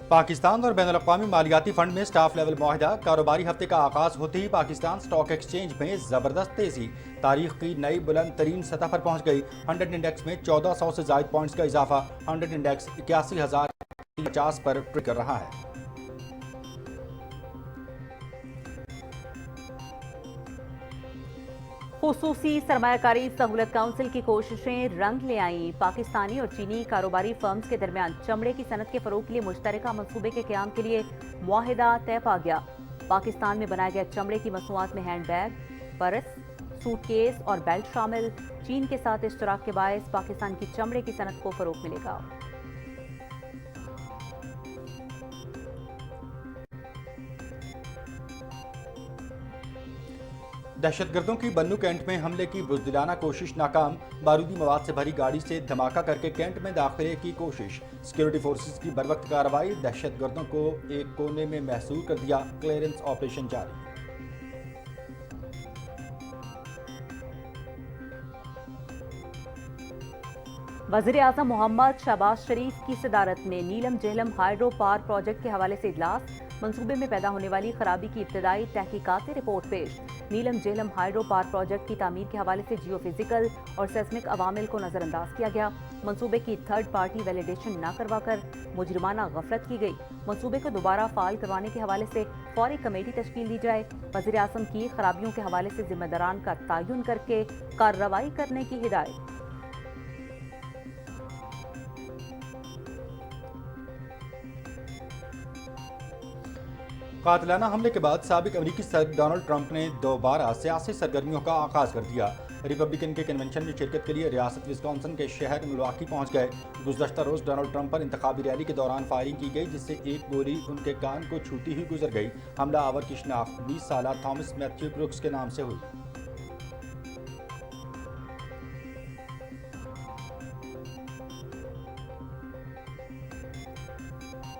पाकिस्तान और बैनुल अक़वामी मालियाती फंड में staff level मुआहदा। कारोबारी हफ्ते का आगाज होते ही पाकिस्तान स्टॉक एक्सचेंज में जबरदस्त तेजी, तारीख की नई बुलंद तरीन सतह पर पहुंच गई। 100 इंडेक्स में 1400 से जायद पॉइंट्स का इजाफा। 100 इंडेक्स 81,050 पर ट्रेड कर रहा है। खुसूसी सरमायाकारी सहूलत काउंसिल की कोशिशें रंग ले आईं। पाकिस्तानी और चीनी कारोबारी फर्म्स के दरमियान चमड़े की सनत के फरोग के लिए मुश्तरका मंसूबे के क़याम के लिए मुआहिदा तय पा गया। पाकिस्तान में बनाए गए चमड़े की मसनूआत में हैंड बैग, पर्स, सूटकेस और बेल्ट शामिल। चीन के साथ इश्तराक के बायस पाकिस्तान की चमड़े की सनत को फरोग मिलेगा। दहशतगर्दों की बन्नू कैंट में हमले की बुज़दिलाना कोशिश नाकाम। बारूदी मवाद से भरी गाड़ी से धमाका करके कैंट में दाखिले की कोशिश। सिक्योरिटी फोर्सेस की बरवक्त कार्रवाई, दहशतगर्दों को एक कोने में महसूर कर दिया। क्लियरेंस ऑपरेशन जारी। वज़ीर आज़म मोहम्मद शहबाज शरीफ की सदारत में नीलम झेलम हाइड्रो पावर प्रोजेक्ट के हवाले से इजलास। मंसूबे में पैदा होने वाली खराबी की इब्तदाई तहकीकाती रिपोर्ट पेश। नीलम झेलम हाइड्रो पावर प्रोजेक्ट की तामीर के हवाले से जियो फिजिकल और सेस्मिक अवामिल को नजरअंदाज किया गया। मंसूबे की थर्ड पार्टी वैलिडेशन न करवाकर मुजरिमाना गफलत की गई। मंसूबे को दोबारा फाल करवाने के हवाले से फौरी कमेटी तश्कील दी जाए। वज़ीर आज़म की खराबियों के हवाले से जिम्मेदारान का तयन करके कार्रवाई करने की हिदायत। कातिलाना हमले के बाद साबिक अमरीकी सदर डोनाल्ड ट्रंप ने दोबारा सियासी सरगर्मियों का आगाज कर दिया। रिपब्लिकन के कन्वेंशन में शिरकत के लिए रियासत विस्कॉन्सिन के शहर मिलवाकी पहुंच गए। गुज़श्ता रोज डोनाल्ड ट्रंप पर इंतखाबी रैली के दौरान फायरिंग की गई, जिससे एक गोली उनके कान को छूती हुई गुजर गई। हमला आवर की शिनाख्त 20 साला थॉमस मैथ्यू ब्रुक्स के नाम से हुई।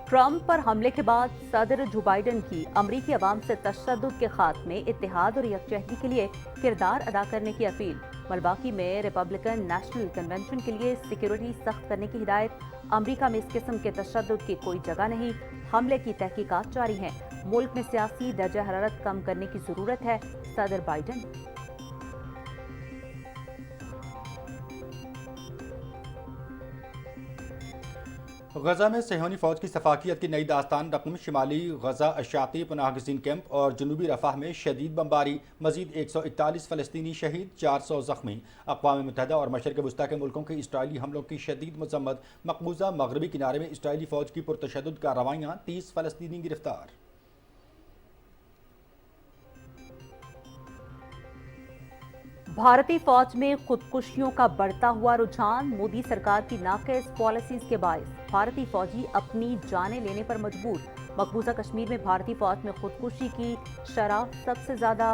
ट्रंप पर हमले के बाद सदर जो बाइडन की अमरीकी अवाम से तशद्दुद के खात्मे, इत्तेहाद और यकजहती के लिए किरदार अदा करने की अपील। मिल्वाकी में रिपब्लिकन नेशनल कन्वेंशन के लिए सिक्योरिटी सख्त करने की हिदायत। अमरीका में इस किस्म के तशद्दुद की कोई जगह नहीं। हमले की तहकीकात जारी हैं। मुल्क में सियासी दर्जा हरारत कम करने की जरूरत है। सदर बाइडन। गजा में सेहूनी फौज की सफाकियत की नई दास्तान रकम। शिमाली गजा अशाती पनाह गज़ीन कैंप और जनूबी रफाह में शदीद बमबारी। मजीद 141 फ़लस्तीनी शहीद, 400 ज़ख्मी। अक़वाम मुत्तहिदा और मशरिक़ वस्ता के मुल्कों के इसराइली हमलों की शदीद मज़म्मत। मकबूजा मगरबी किनारे में इसराइली फौज की पुरतशद्दुद कार्रवाइयाँ, 30 फ़लस्तीनी गिरफ्तार। भारतीय फौज में खुदकुशियों का बढ़ता हुआ रुझान। मोदी सरकार की नाक़िस पॉलिसीज के बायस भारतीय फौजी अपनी जानें लेने पर मजबूर। मकबूजा कश्मीर में भारतीय फौज में खुदकुशी की शरह सबसे ज्यादा।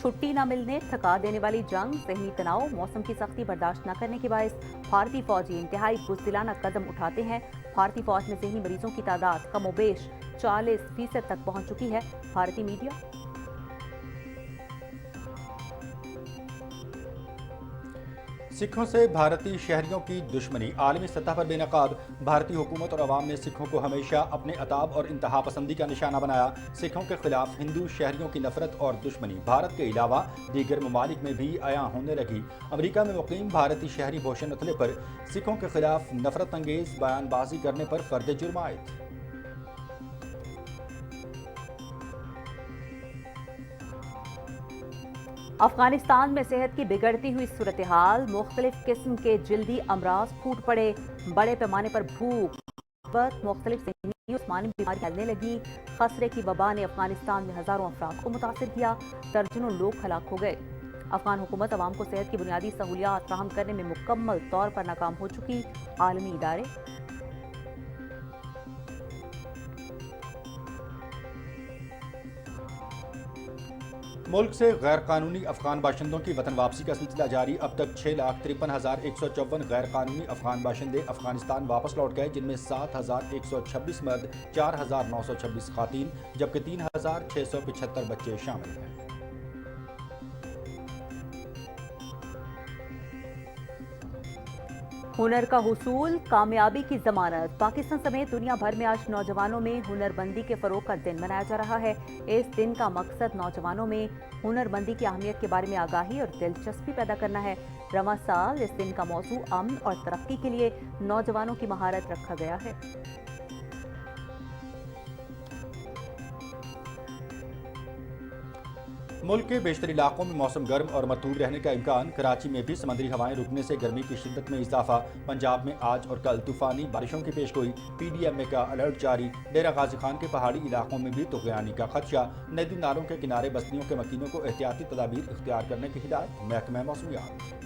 छुट्टी न मिलने, थका देने वाली जंग, ज़हनी तनाव, मौसम की सख्ती बर्दाश्त न करने के बायस भारतीय फौजी इंतहाई बुज़दिलाना कदम उठाते हैं। भारतीय फौज में ज़हनी मरीजों की तादाद कमोबेश 40% तक पहुंच चुकी है। भारतीय मीडिया। सिखों से भारतीय शहरियों की दुश्मनी, आलमी सतह पर बेनकाब। भारतीय हुकूमत और अवाम ने सिखों को हमेशा अपने अताब और इंतहा पसंदी का निशाना बनाया। सिखों के खिलाफ हिंदू शहरियों की नफरत और दुश्मनी भारत के अलावा दीगर ममालिक में भी आया होने लगी। अमरीका में मुकीम भारतीय शहरी भूषण अतले पर सिखों के खिलाफ नफरत अंगेज बयानबाजी करने पर फर्द जुर्म आयद। अफगानिस्तान में सेहत की बिगड़ती हुई सूरत हाल। मुख्तलिफ किस्म के जिल्दी अमराज फूट पड़े। बड़े पैमाने पर भूख, मुख्तलिफ ज़हनी उस्मानी बीमारी फैलने लगी। खसरे की वबा ने अफगानिस्तान में हज़ारों अफराद को मुतासिर किया। दर्जनों लोग हलाक हो गए। अफगान हुकूमत अवाम को सेहत की बुनियादी सहूलियात फराहम करने में मुकम्मल तौर पर नाकाम हो चुकी। आलमी इदारे। मुल्क से गैर कानूनी अफगान बाशिंदों की वतन वापसी का सिलसिला जारी। अब तक 6,53,154 गैर कानूनी अफगान बाशिंदे अफगानिस्तान वापस लौट गए, जिनमें 7,126 मर्द, 4,926 खातीन जबकि 3,675 बच्चे शामिल हैं। हुनर का हुसूल, कामयाबी की जमानत। पाकिस्तान समेत दुनिया भर में आज नौजवानों में हुनरमंदी के फरोग का दिन मनाया जा रहा है। इस दिन का मकसद नौजवानों में हुनरमंदी की अहमियत के बारे में आगाही और दिलचस्पी पैदा करना है। रवां साल इस दिन का मौजू अमन और तरक्की के लिए नौजवानों की महारत रखा गया है। मुल्क के बेशतर इलाकों में मौसम गर्म और मरतूब रहने का इम्कान। कराची में भी समंदरी हवाएं रुकने से गर्मी की शिद्दत में इजाफा। पंजाब में आज और कल तूफानी बारिशों की पेशगोई। PDMA का अलर्ट जारी। डेरा गाजी खान के पहाड़ी इलाकों में भी तुगयानी का खदशा। नदी नालों के किनारे बस्तियों के मकीनों को एहतियाती तदाबीर इख्तियार करने की हिदायत। महकमा मौसमियात।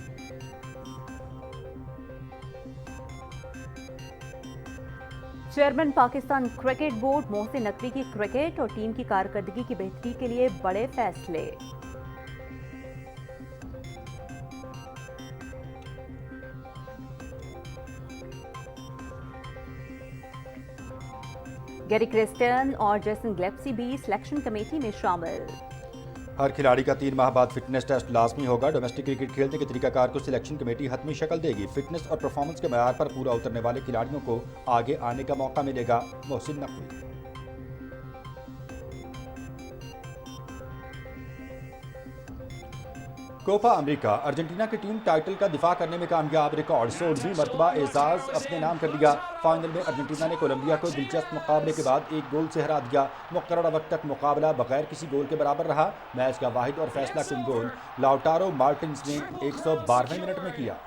Chairman Pakistan cricket board Mohsin Naqvi की क्रिकेट और टीम की कारकर्दगी की बेहतरी के लिए बड़े फैसले। गैरी क्रिस्टियन और जेसन ग्लेप्सी भी सिलेक्शन कमेटी में शामिल। हर खिलाड़ी का 3 माह बाद फिटनेस टेस्ट लाजमी होगा। डोमेस्टिक क्रिकेट खेलने के तरीकाकार को सिलेक्शन कमेटी हतमी शक्ल देगी। फिटनेस और परफॉर्मेंस के मयार पर पूरा उतरने वाले खिलाड़ियों को आगे आने का मौका मिलेगा। Mohsin Naqvi. Copa America, Argentina की टीम टाइटल का दिफा करने में कामयाब। रिकॉर्ड 16वीं मरतबा एजाज अपने नाम कर दिया। फाइनल में अर्जेंटीना ने कोलंबिया को दिलचस्प मुकाबले के बाद 1 गोल से हरा दिया। मुकर्रर वक्त तक मुकाबला बगैर किसी गोल के बराबर रहा। मैच का वाहिद और फैसला कुन गोल लाउटारो मार्टिन्स ने 112वें मिनट में किया।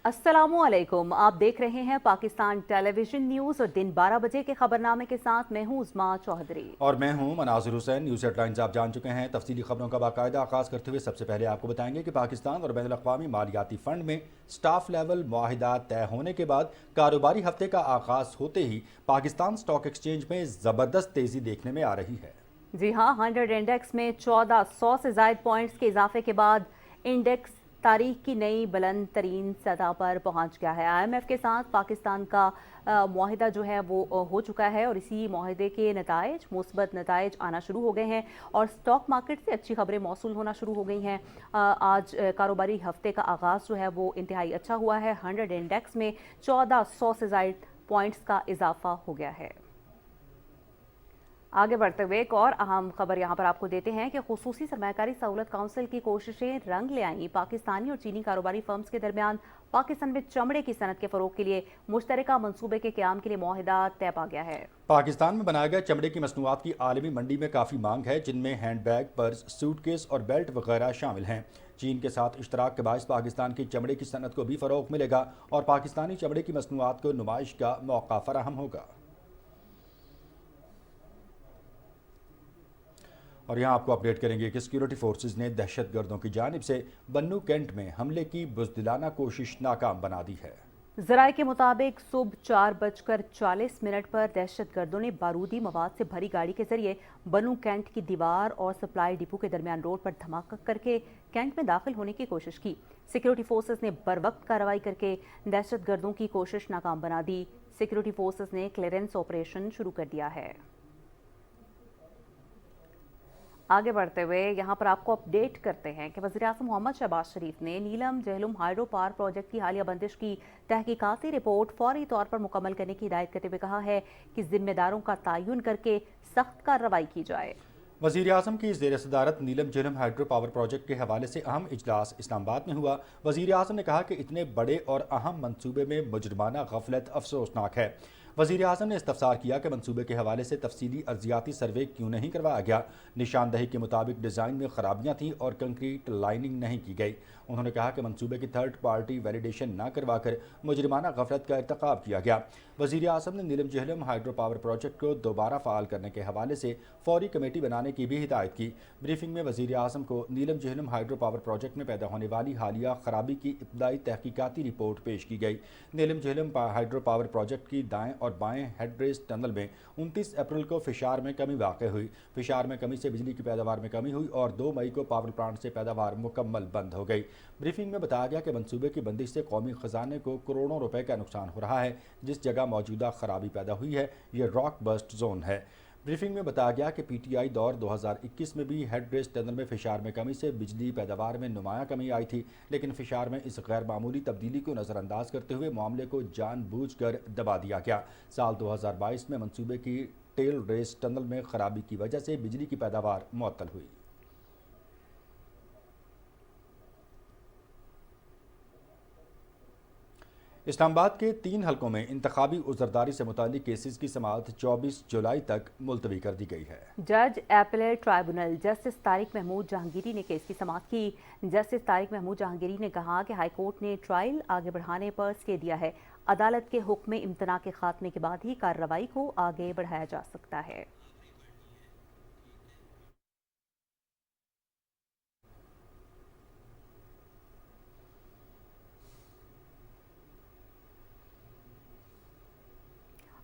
अस्सलामुअलैकुम, आप देख रहे हैं पाकिस्तान टेलीविजन न्यूज और दिन 12 बजे के खबरनामे के साथ मैं हूं उस्मा चौधरी और मैं हूं मनाजिर हुसैन। न्यूज़ हेडलाइंस आप जान चुके हैं। तफसीली खबरों का बाकायदा आगाज़ करते हुए सबसे पहले आपको बताएंगे कि पाकिस्तान और बैनुल अक़वामी मालियाती फ़ंड में स्टाफ लेवल मुआहिदा तय होने के बाद कारोबारी हफ्ते का आगाज़ होते ही पाकिस्तान स्टॉक एक्सचेंज में ज़बरदस्त तेज़ी देखने में आ रही है। जी हाँ, 100 इंडेक्स में 1400 से ज़ायद पॉइंट्स के इजाफे के बाद इंडेक्स तारीख की नई बुलंद तरीन सतह पर पहुंच गया है। IMF के साथ पाकिस्तान का मुआहिदा जो है वो हो चुका है और इसी मुआहिदे के नताइज, मुस्बत नताइज आना शुरू हो गए हैं और स्टॉक मार्केट से अच्छी खबरें मौसूल होना शुरू हो गई हैं। आज कारोबारी हफ्ते का आगाज़ जो है वो इंतहाई अच्छा हुआ है। 100 इंडेक्स में 1400 से ज़ायद पॉइंट्स का इजाफा हो गया है। आगे बढ़ते हुए एक और अहम खबर यहाँ पर आपको देते हैं कि खुसूसी सरमायाकारी सहूलत काउंसिल की कोशिशें रंग ले आईं। पाकिस्तानी और चीनी कारोबारी फर्म्स के दरमियान पाकिस्तान में चमड़े की सनत के फरोग के लिए मुश्तरका मंसूबे के क़याम के लिए मुआहिदा तय पा गया है। पाकिस्तान में बनाए गए चमड़े की मसनूआत की आलमी मंडी में काफ़ी मांग है, जिनमें हैंडबैग, पर्स, सूटकेस और बेल्ट वगैरह शामिल हैं। चीन के साथ इश्तराक के बायस पाकिस्तान की चमड़े की सनत को भी फ़रोग मिलेगा और पाकिस्तानी चमड़े की मसनूआत को नुमाइश का मौका फराहम होगा। और यहाँ आपको अपडेट करेंगे कि सिक्योरिटी फोर्सेज ने दहशतगर्दों की जानिब से बन्नू कैंट में हमले की बुज़दिलाना कोशिश नाकाम बना दी है। ज़राए के मुताबिक सुबह 4:40 पर दहशतगर्दों ने बारूदी मवाद से भरी गाड़ी के जरिए बन्नू कैंट की दीवार और सप्लाई डिपो के दरमियान रोड पर धमाका करके कैंट में दाखिल होने की कोशिश की। सिक्योरिटी फोर्सेज ने बरवक्त कार्रवाई करके दहशतगर्दों की कोशिश नाकाम बना दी। सिक्योरिटी फोर्सेज ने क्लियरेंस ऑपरेशन शुरू कर दिया है। आगे बढ़ते हुए यहाँ पर आपको अपडेट करते हैं कि वज़ीर-ए-आज़म मोहम्मद शहबाज शरीफ ने नीलम जेहलम हाइड्रो पावर प्रोजेक्ट की हालिया बंदिश की तहकीकाती रिपोर्ट फौरी तौर पर मुकम्मल करने की हिदायत करते हुए कहा है कि जिम्मेदारों का तयन करके सख्त कार्रवाई की जाए। वज़ीर-ए-आज़म की ज़ेर सदारत नीलम जेहलम हाइड्रो पावर प्रोजेक्ट के हवाले से अहम इजलास इस्लामाबाद में हुआ। वज़ीर-ए-आज़म ने कहा कि इतने बड़े और अहम मंसूबे में मुजरमाना गफलत अफसोसनाक है। वज़ीर-ए-आज़म ने इस्तफ़सार किया कि मंसूबे के हवाले से तफसीली अर्जियाती सर्वे क्यों नहीं करवाया गया। निशानदही के मुताबिक डिज़ाइन में खराबियाँ थीं और कंक्रीट लाइनिंग नहीं की गई। उन्होंने कहा कि मंसूबे की थर्ड पार्टी वैलिडेशन न करवा कर मुजरिमाना गफलत का इर्तकाब किया गया। वज़ीर-ए-आज़म ने नीलम जेहलम हाइड्रो पावर प्रोजेक्ट को दोबारा फ़ाल करने के हवाले से फौरी कमेटी बनाने की भी हिदायत की। ब्रीफिंग में वज़ीर-ए-आज़म को नीलम जेहलम हाइड्रो पावर प्रोजेक्ट में पैदा होने वाली हालिया खराबी की इब्तदाई तहकीकाती रिपोर्ट पेश की गई। नीलम जेहलम हाइड्रो पावर प्रोजेक्ट की दाएँ اور بائیں ہیڈ ریس ٹنل میں 29 اپریل کو فشار میں کمی واقع ہوئی۔ فشار میں کمی سے بجلی کی پیداوار میں کمی ہوئی اور 2 مئی کو پاور پلانٹ سے پیداوار مکمل بند ہو گئی۔ بریفنگ میں بتایا گیا کہ منصوبے کی بندش سے قومی خزانے کو کروڑوں روپے کا نقصان ہو رہا ہے۔ جس جگہ موجودہ خرابی پیدا ہوئی ہے یہ راک برسٹ زون ہے۔ بریفنگ میں بتایا گیا کہ پی ٹی آئی دور 2021 میں بھی ہیڈ ریس ٹنل میں فشار میں کمی سے بجلی پیداوار میں نمایاں کمی آئی تھی، لیکن فشار میں اس غیر معمولی تبدیلی کو نظر انداز کرتے ہوئے معاملے کو جان بوجھ کر دبا دیا گیا۔ سال 2022 میں منصوبے کی ٹیل ریس ٹنل میں خرابی کی وجہ سے بجلی کی پیداوار معطل ہوئی۔ اسلام آباد کے 3 حلقوں میں انتخابی عذرداری سے متعلق کیسز کی سماعت 24 جولائی تک ملتوی کر دی گئی ہے۔ جج ایپلیٹ ٹرائبونل جسٹس طارق محمود جہانگیری نے کیس کی سماعت کی۔ جسٹس طارق محمود جہانگیری نے کہا کہ ہائی کورٹ نے ٹرائل آگے بڑھانے پر اسٹے دیا ہے۔ عدالت کے حکم امتناع کے خاتمے کے بعد ہی کارروائی کو آگے بڑھایا جا سکتا ہے۔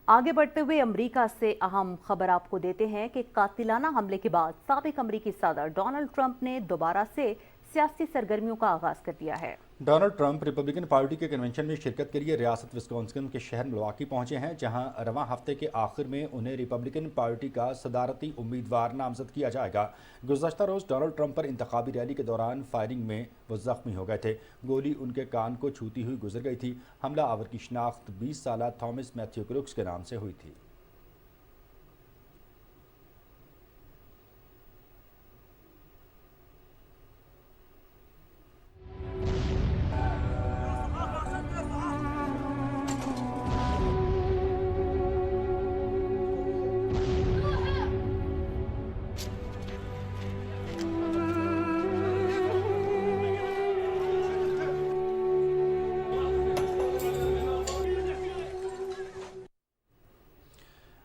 آگے بڑھتے ہوئے امریکہ سے اہم خبر آپ کو دیتے ہیں کہ قاتلانہ حملے کے بعد سابق امریکی صدر ڈونلڈ ٹرمپ نے دوبارہ سے سیاسی سرگرمیوں کا آغاز کر دیا ہے۔ ڈونلڈ ٹرمپ ریپبلکن پارٹی کے کنونشن میں شرکت کے لیے ریاست وسکونسن کے شہر ملواکی پہنچے ہیں، جہاں رواں ہفتے کے آخر میں انہیں ریپبلکن پارٹی کا صدارتی امیدوار نامزد کیا جائے گا۔ گزشتہ روز ڈونلڈ ٹرمپ پر انتخابی ریلی کے دوران فائرنگ میں وہ زخمی ہو گئے تھے۔ گولی ان کے کان کو چھوتی ہوئی گزر گئی تھی۔ حملہ آور کی شناخت 20 سالہ تھامس میتھیو کروکس کے نام سے ہوئی تھی۔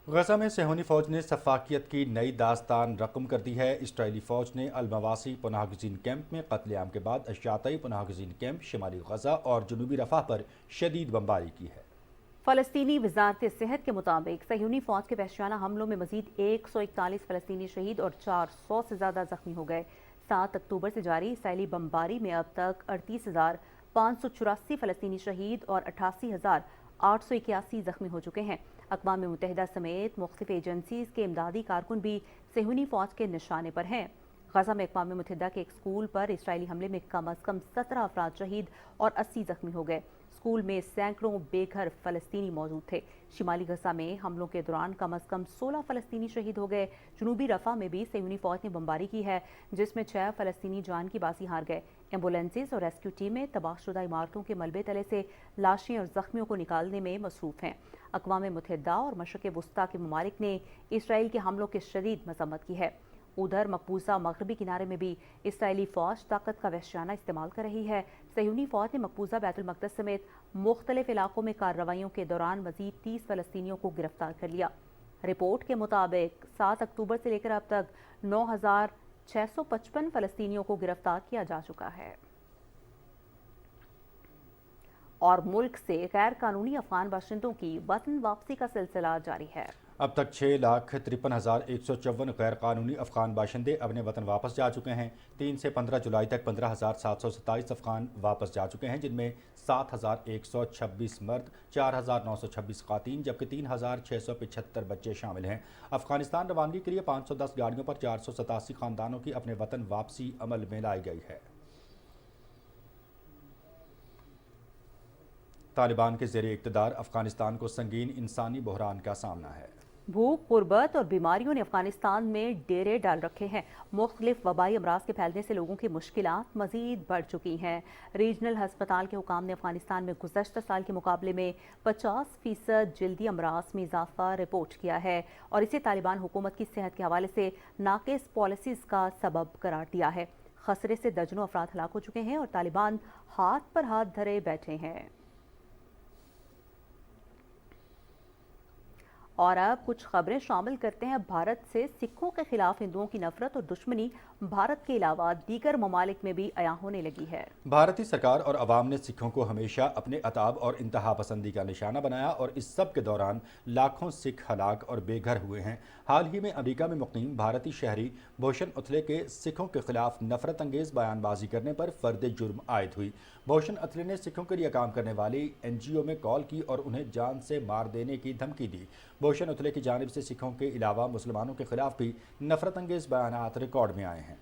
غزہ میں صہیونی فوج نے سفاکیت کی نئی داستان رقم کر دی ہے۔ اسرائیلی فوج نے المواسی پناہ گزین کیمپ میں قتل عام کے بعد اشیاطی پناہ گزین کیمپ شمالی غزہ اور جنوبی رفح پر شدید بمباری کی ہے۔ فلسطینی وزارت صحت کے مطابق صہیونی فوج کے وحشیانہ حملوں میں مزید 141 فلسطینی شہید اور 400 سے زیادہ زخمی ہو گئے۔ 7 اکتوبر سے جاری اسرائیلی بمباری میں اب تک 38,584 فلسطینی شہید اور 88,881 زخمی ہو چکے ہیں۔ اقوام متحدہ سمیت مختلف ایجنسیز کے امدادی کارکن بھی صہیونی فوج کے نشانے پر ہیں۔ غزہ میں اقوام متحدہ کے ایک اسکول پر اسرائیلی حملے میں کم از کم 17 افراد شہید اور 80 زخمی ہو گئے۔ اسکول میں سینکڑوں بے گھر فلسطینی موجود تھے۔ شمالی غزہ میں حملوں کے دوران کم از کم 16 فلسطینی شہید ہو گئے۔ جنوبی رفح میں بھی صہیونی فوج نے بمباری کی ہے، جس میں 6 فلسطینی جان کی بازی ہار گئے۔ ایمبولینسز اور ریسکیو ٹیمیں تباہ شدہ عمارتوں کے ملبے تلے سے لاشیں اور زخمیوں کو نکالنے میں مصروف ہیں۔ اقوام متحدہ اور مشرق وسطیٰ کے ممالک نے اسرائیل کے حملوں کی شدید مذمت کی ہے۔ ادھر مقبوضہ مغربی کنارے میں بھی اسرائیلی فوج طاقت کا وحشیانہ استعمال کر رہی ہے۔ صہیونی فوج نے مقبوضہ بیت المقدس سمیت مختلف علاقوں میں کارروائیوں کے دوران مزید 30 فلسطینیوں کو گرفتار کر لیا۔ رپورٹ کے مطابق 7 اکتوبر سے لے کر اب تک 9,655 فلسطینیوں کو گرفتار کیا جا چکا ہے۔ اور ملک سے غیر قانونی افغان باشندوں کی وطن واپسی کا سلسلہ جاری ہے۔ اب تک 6,53,154 غیر قانونی افغان باشندے اپنے وطن واپس جا چکے ہیں۔ 3 سے 15 جولائی تک 15,727 افغان واپس جا چکے ہیں، جن میں 7,126 مرد، 4,926 خواتین جبکہ 3,675 بچے شامل ہیں۔ افغانستان روانگی کے لیے 510 گاڑیوں پر 487 خاندانوں کی اپنے وطن واپسی عمل میں لائی گئی ہے۔ طالبان کے زیر اقتدار افغانستان کو سنگین انسانی بحران کا سامنا ہے۔ بھوک، غربت اور بیماریوں نے افغانستان میں ڈیرے ڈال رکھے ہیں۔ مختلف وبائی امراض کے پھیلنے سے لوگوں کی مشکلات مزید بڑھ چکی ہیں۔ ریجنل ہسپتال کے حکام نے افغانستان میں گزشتہ سال کے مقابلے میں 50% جلدی امراض میں اضافہ رپورٹ کیا ہے اور اسے طالبان حکومت کی صحت کے حوالے سے ناقص پالیسیز کا سبب قرار دیا ہے۔ خسرے سے درجنوں افراد ہلاک ہو چکے ہیں اور طالبان ہاتھ پر ہاتھ دھرے بیٹھے ہیں۔ اور اب کچھ خبریں شامل کرتے ہیں۔ بھارت سے سکھوں کے خلاف ہندوؤں کی نفرت اور دشمنی भारत के अलावा दीगर ममालिक में भी अयां होने लगी है। भारतीय सरकार और अवाम ने सिखों को हमेशा अपने अताब और इंतहा पसंदी का निशाना बनाया और इस सब के दौरान लाखों सिख हलाक और बेघर हुए हैं। हाल ही में अमेरिका में मुकीम भारतीय शहरी भूषण अथले के सिखों के खिलाफ नफरत अंगेज बयानबाजी करने पर फर्द जुर्म आयद हुई। भूषण अथले ने सिखों के लिए काम करने वाली NGO में कॉल की और उन्हें जान से मार देने की धमकी दी। भूषण अथले की जानिब से सिखों के अलावा मुसलमानों के खिलाफ भी नफरत अंगेज बयानात रिकॉर्ड में आए हैं।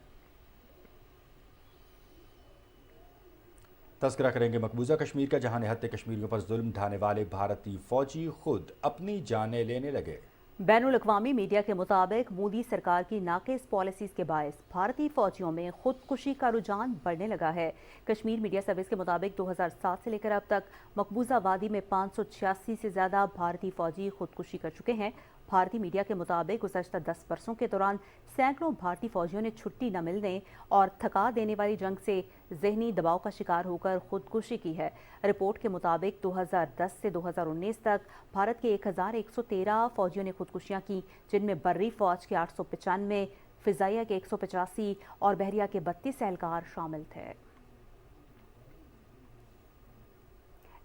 तस्करा करेंगे मकबूजा कश्मीर का, जहां निहत्ते कश्मीरियों पर जुल्म ढाने वाले भारतीय फौजी खुद अपनी जानें लेने लगे। बैनुल-अक़वामी मीडिया के मुताबिक मोदी सरकार की नाक़िस पॉलिसीज़ के बायस भारतीय फौजियों में खुदकुशी का रुझान बढ़ने लगा है। कश्मीर मीडिया सर्विस के मुताबिक 2007 से लेकर अब तक मकबूजा वादी में 586 से ज़्यादा भारतीय फौजी खुदकुशी कर चुके हैं। भारतीय मीडिया के मुताबिक गुज़श्ता 10 बरसों के दौरान सैकड़ों भारतीय फौजियों ने छुट्टी न मिलने और थका देने वाली जंग से ज़हनी दबाव का शिकार होकर खुदकुशी की है। रिपोर्ट के मुताबिक 2010 से 2019 तक भारत के 1113 फौजियों ने खुदकुशियां की, जिनमें बर्री फौज के 895, फिजाइया के 185 और बहरिया के 32 एहलकार शामिल थे।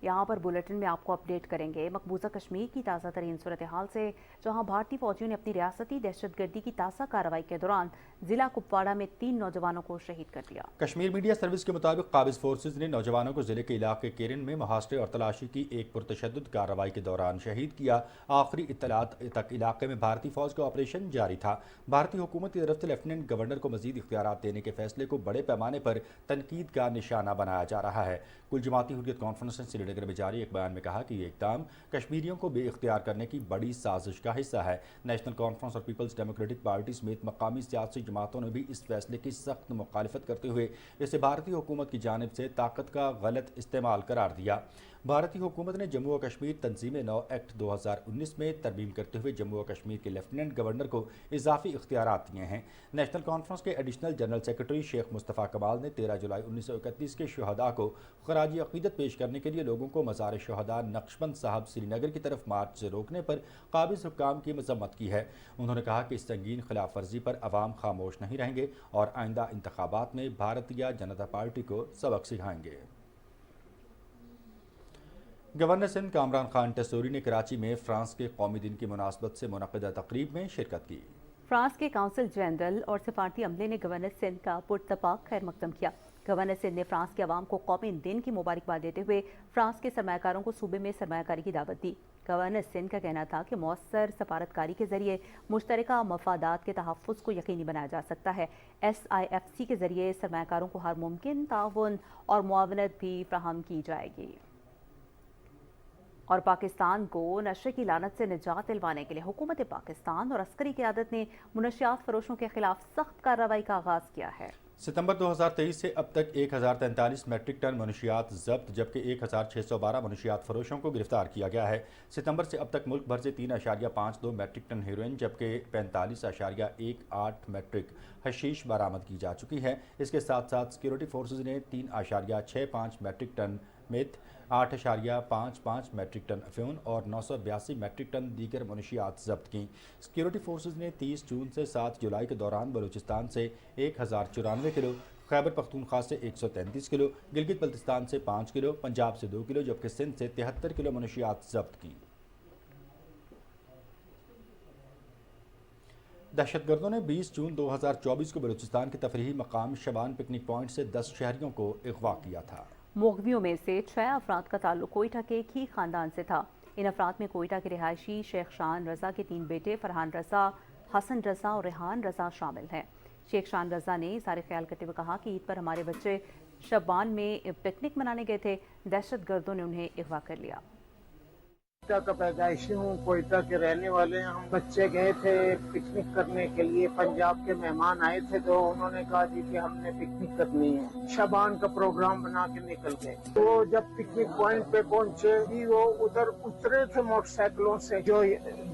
यहाँ पर बुलेटिन में आपको अपडेट करेंगे मकबूजा कश्मीर की ताज़ा तरीन सूरत हाल से, जहाँ भारतीय फौजियों ने अपनी रियासती दहशतगर्दी की ताज़ा कार्रवाई के दौरान जिला कुपवाड़ा में 3 नौजवानों को शहीद कर दिया। कश्मीर मीडिया सर्विस के मुताबिक काबिज फोर्सेज ने नौजवानों को जिले के इलाके केरन में मुहासरे और तलाशी की एक पुरतशद्दुद कार्रवाई के दौरान शहीद किया। आखिरी इत्तलात तक इलाके में भारतीय फौज का ऑपरेशन जारी था। भारतीय हुकूमत की तरफ से लेफ्टिनेंट गवर्नर को मजीद इख्तियारात देने के फैसले को बड़े पैमाने पर तनकीद का निशाना बनाया जा रहा है। कुल जमाती हुर्रियत कॉन्फ्रेंस ने श्रीनगर में जारी एक बयान में कहा कि ये इक़दाम कश्मीरियों को बेइख्तियार करने की बड़ी साजिश का हिस्सा है। नेशनल कॉन्फ्रेंस और पीपल्स डेमोक्रेटिक पार्टी समेत मकामी सियासी जमातों ने भी इस फैसले की सख्त मुखालिफत करते हुए इसे भारतीय हुकूमत की जानिब से ताकत का गलत इस्तेमाल करार दिया। भारतीय हुकूमत ने जम्मू और कश्मीर तंजीम-ए-नौ एक्ट 2019 में तरमीम करते हुए जम्मू और कश्मीर के लेफ्टिनेंट गवर्नर को इजाफी इख्तियारात दिए हैं। नेशनल कॉन्फ्रेंस के additional general secretary Sheikh Mustafa Kamal ने 13 जुलाई 1931 के शहदा को खराज अक़ीदत पेश करने के लिए लोगों को मज़ार शहदा नक्शबंद साहब श्रीनगर की तरफ मार्च से रोकने पर काबिज हुक्काम की मजम्मत की है। उन्होंने कहा कि इस संगीन खिलाफ वर्जी पर अवाम खामोश नहीं रहेंगे और आइंदा इंतखाबात में भारतीय जनता पार्टी को सबक सिखाएंगे। गवर्नर सिंध कामरान खान टसूरी ने कराची में फ्रांस के कौमी दिन की मुनासबत से मुनक़िदा तक़रीब में शिरकत की। फ्रांस के काउंसिल जनरल और सिफारती अमले ने गवर्नर सिंध का पुरतपाक खैर मकदम किया। गवर्नर सिंध ने फ्रांस के अवाम को कौमी दिन की मुबारकबाद देते हुए फ्रांस के सरमायाकारों को सूबे में सरमायाकारी की दावत दी। गवर्नर सिंध का कहना था कि मौसर सफारतकारी के जरिए मुश्तरका मफादात के तहफ़्फ़ुज़ को यकीनी बनाया जा सकता है। SIFC के जरिए सरमायाकारों को हर मुमकिन ताउन और मुआवनत भी फ्राहम की जाएगी। और पाकिस्तान को नशे की लानत से निजात दिलवाने के लिए हुकूमत पाकिस्तान और अस्करी क़यादत ने मुनशियात फरोशों के खिलाफ सख्त कार्रवाई का आगाज़ किया है। सितंबर 2023 से अब तक 1043 मैट्रिक टन मनशियात जब्त, जबकि 1612 मनशियात फरोशों को गिरफ्तार किया गया है। सितंबर से अब तक मुल्क भर से 3.52 मैट्रिक टन हेरोइन जबकि 45.18 मैट्रिक हशीश बरामद की जा चुकी है। इसके साथ साथ सिक्योरिटी फोर्सेज ने 3.65 metric ton meth, 8.55 metric ton अफ्यून और 982 मैट्रिक टन दीगर मनशियात जब्त की। सिक्योरिटी फोर्सेज ने 30 जून से 7 जुलाई के दौरान बलूचिस्तान से 1094 किलो, खैबर पख्तूनख्वा से 133 किलो, गिलगित बल्तिस्तान से 5 किलो, पंजाब से 2 किलो जबकि सिंध से 73 किलो मनशियात जब्त की। दहशतगर्दों ने 20 जून 2024 को बलूचिस्तान के तफरीही मकाम शबान पिकनिक पॉइंट से 10 शहरियों को अगवा किया था। मुग़वियों में से 6 अफराद का ताल्लुक कोयटा के एक ही खानदान से था। इन अफराद में कोयटा के रिहायशी शेख शान रज़ा के 3 बेटे फरहान रज़ा, हसन रज़ा और रेहान रज़ा शामिल हैं। शेख शान रज़ा ने सारे ख्याल करते हुए कहा कि ईद पर हमारे बच्चे शबान में पिकनिक मनाने गए थे, दहशतगर्दों ने उन्हें अगवा कर लिया। कोयटा का पैदाइशी हूँ, कोयटा के रहने वाले हैं हम। बच्चे गए थे पिकनिक करने के लिए, पंजाब के मेहमान आए थे तो उन्होंने कहा जी कि हमने पिकनिक करनी है। शबान का प्रोग्राम बना के निकल गए। तो जब पिकनिक पॉइंट पे पहुंचे जी वो उधर उतरे थे मोटरसाइकिलों से, जो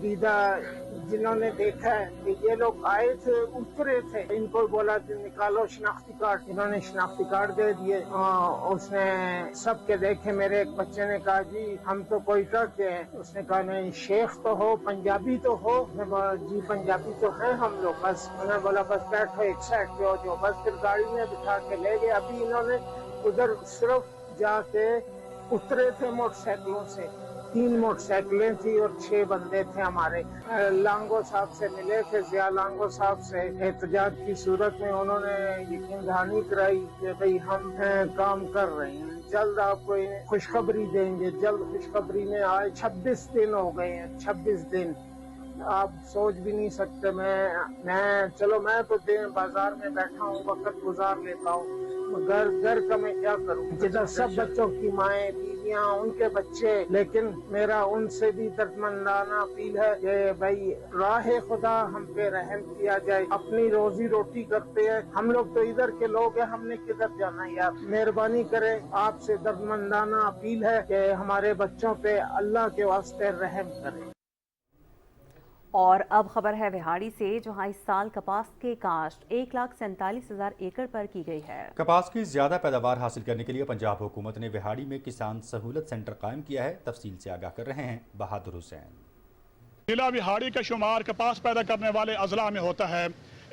दीदा जिन्होंने देखा है कि ये लोग आए थे, उतरे थे, इनको बोला कि निकालो शनाख्ती कार्ड, इन्होंने शनाख्ती कार्ड दे दिए। उसने सबके देखे, मेरे एक बच्चे ने कहा जी हम तो कोयटा के हैं, उसने कहा नहीं शेख तो हो, पंजाबी तो हो, मैं बोला जी पंजाबी तो हैं हम लोग, बस उन्होंने बोला बस बैठो एक साइड पे हो जाओ, बस फिर गाड़ी में बिठा के ले गए। अभी इन्होंने उधर सिर्फ जाके उतरे थे मोटरसाइकिलों से, 3 मोटरसाइकिलें थी और 6 बंदे थे हमारे। लांगो साहब से मिले थे, जिया लांगो साहब से एहतजाज की सूरत में उन्होंने यकीन दहानी कराई कि भाई हम काम कर रहे हैं, जल्द आपको खुशखबरी देंगे, जल्द खुशखबरी में आए। 26 दिन हो गए हैं, 26 दिन आप सोच भी नहीं सकते। मैं चलो मैं तो दिन बाजार में बैठा हूँ, वक्त गुजार लेता हूँ, घर का मैं क्या करूँ, जिधर सब बच्चों की माएँ बीवियाँ उनके बच्चे, लेकिन मेरा उनसे भी दर्दमंदाना अपील है कि भाई राह खुदा हम पे रहम किया जाए। अपनी रोजी रोटी करते हैं हम लोग, तो इधर के लोग हैं, हमने किधर जाना यार। मेहरबानी करे, आपसे दर्दमंदाना अपील है कि हमारे बच्चों पे अल्लाह के वास्ते रहम करें। और अब खबर है विहाड़ी से, जहां इस साल कपास के काश्त 1,47,000 एकड़ पर की गई है। कपास की ज्यादा पैदावार हासिल करने के लिए पंजाब हुकूमत ने विहाड़ी में किसान सहूलत सेंटर कायम किया है। तफसील से आगाह कर रहे हैं बहादुर हुसैन। जिला विहाड़ी का शुमार कपास पैदा करने वाले अजला में होता है।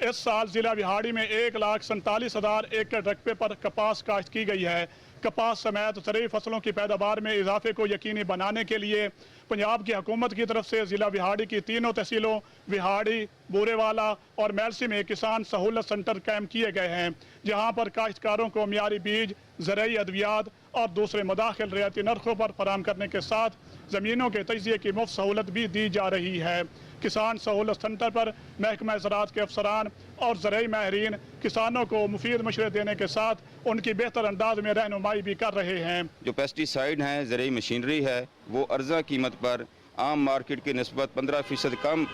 इस साल जिला विहाड़ी में 1,47,000 एकड़ रकबे पर कपास काश्त की गई है। कपास समेत ज़रूरी फसलों की पैदावार में इजाफे को यकीनी बनाने के लिए पंजाब की हुकूमत की तरफ से ज़िला विहाड़ी की तीनों तहसीलों विहाड़ी, बूरेवाला और मेलसी में किसान सहूलत सेंटर कायम किए गए हैं, जहां पर काश्तकारों को मियारी बीज, ज़रूरी अद्वियात और दूसरे मदाखिल रियायती नरखों पर फराहम करने के साथ ज़मीनों के तजिए की मुफ्त सहूलत भी दी जा रही है। किसान सहूलत सेंटर पर महकमा ज़राअत के अफसरान और ज़रूरी माहिरीन किसानों को मुफीद मशवरे देने के साथ उनकी बेहतर अंदाज में रहनुमाई भी कर रहे हैं। जो पेस्टिसाइड हैं, ज़रूरी मशीनरी है, वो अर्जा कीमत पर आम मार्केट की निस्बत 15% कम